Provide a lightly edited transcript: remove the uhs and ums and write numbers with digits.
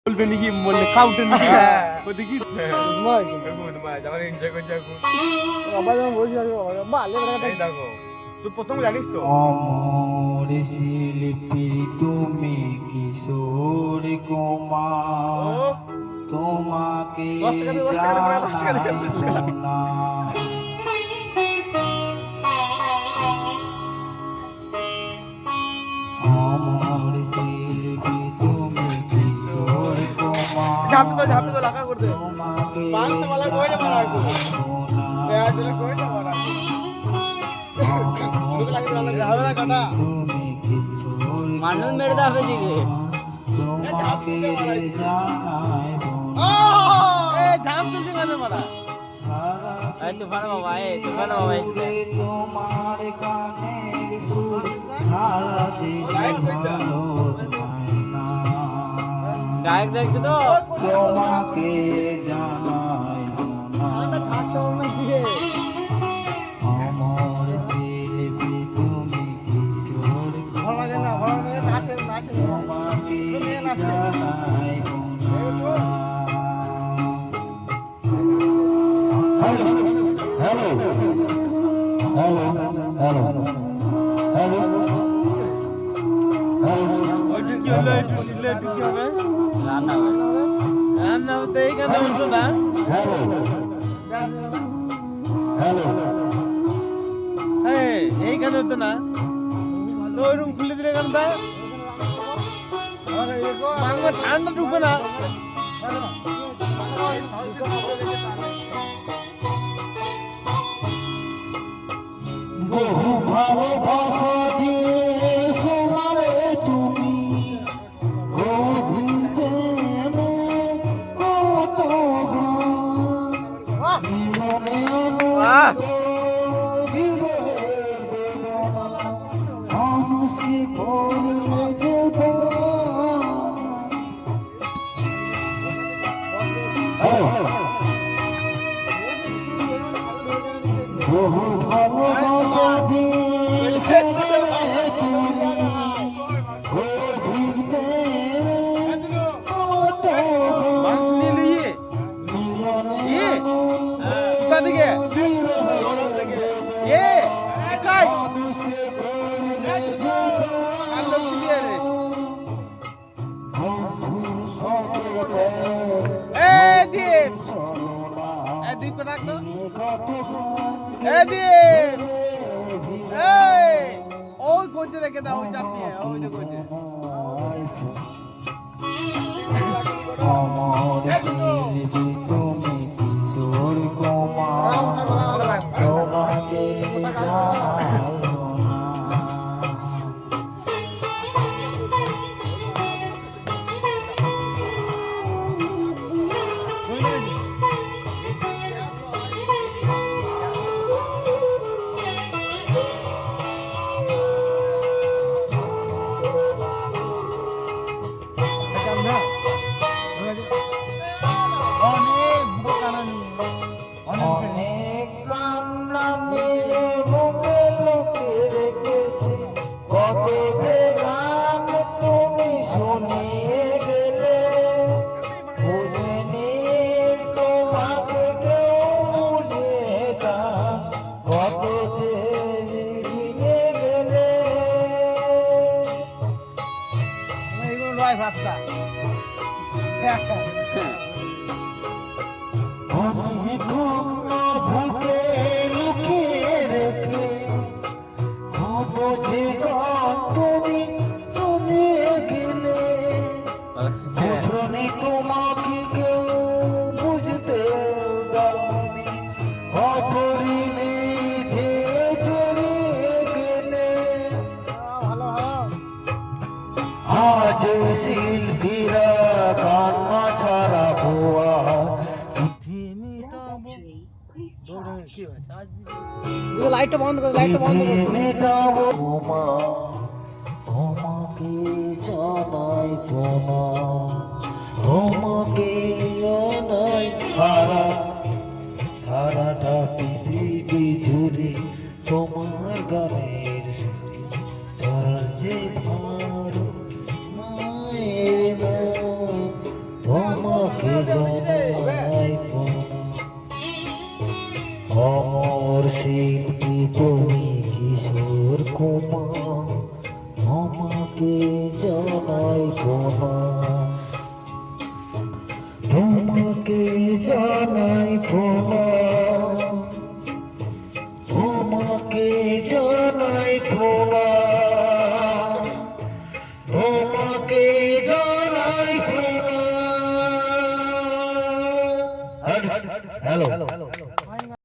বলবে নাকি বললে কাউন্টার নাকি ওদিকে আমার এনজয় করছে এখন বাবা যখন বলছি বাবা এই দেখো তুই প্রথম জানিস তো অমর শিল্পী তুমি কিশোর কুমার তোমাকে 10 টাকা দে, 10 টাকা দে, 10 টাকা দে, 10 টাকা দে। জানাই না। অমর শিল্পী তুমি কিশোর কুমার ঝাপে তো লাগা করতে তোমাকে 500 वाला कोई ना मारा को यार तेरे कोई ना मारा लोग लगे तो लगे হবে না কাটা তুমি কিশোর মানুষ মেরে দেবে দিকে তোমাকে জানাই এ ঝাপ তুলছে কেন মারা এই তুফান বাবা তুফান বাবা এসে তোমার কানের সুর সারা দিন ভালো যায় না। গায়ক দেখছো তো তোমাকে জানাই না অমর শিল্পী তুমি কিশোর ভালো লাগে না ভালো লাগে নাচে নাচে তোমাকে তুমি নাচে জানাই না। হ্যালো হ্যালো হ্যালো হ্যালো ওইটা কি হলো একটু শিখলে একটু কি হবে রান্না হবে রান্না হতে এই কথা বলছো না হ্যালো হ্যালো হ্যাঁ এই গান হতো না তো ওই রুম খুলে দিলে গানটা বাংলা ঠান্ডা ঢুকবে না বহু ভালোবাসা দিয়ে সোনারে তুমি গভীর প্রেমে কত গান মিলনে গভীরে বেদনা মানুষকে করলে যে বহু ভালোবাসা দিয়ে তুমি গভীর প্রেমে কত মাংস নিয়ে নিয়ে মিলনে কোথা থেকে এ কাই মানুষকে করলে যে কার লোক দিয়ে রে বন্ধু সকলে এ দীপ এ দীপ রাখ তো এ দীপ এই ওই কোচে রেখে দাও ওই চাপ নিয়ে ওই যে কোচে অমর শিল্পী তুমি কিশোর কুমার তোমাকে জানাই না। অনেক কান্না নিয়ে মুখে লোকে রেখেছি কত যে গান তুমি শুনিয়ে গেলে বুঝেনি তোমাকে কেউ বুঝিয়ে দান কত যে ভেঙে গেলে এইগুলো লয় ভাষা অনেক কান্না বুকে লুকিয়ে রেখে বুঝে গান তুমি শুনিয়ে গেলে বুঝনি তোমাকে কেউ বুঝতে দাওনি অপরিণে যে জড়িয়ে গেলে ভালো আজ শিল্পীরা কান্না ছাড়া ভুয়া লাইটটা বন্ধ করে লাইটটা বন্ধ করে মেটাবো তোমাকে জানাই পোনা তোমাকে জানাই সারাটা পৃথিবী জুড়ে তোমার গানের সুরে সারা যে ভারত মায়ের নাম জানাই প্রণাম অমর শিল্পী তুমি কিশোর কুমার আমাকে জানাই প্রণাম তোমাকে জানাই প্রণাম তোমাকে জানাই প্রণাম তোমাকে জানাই প্রণাম হ্যালো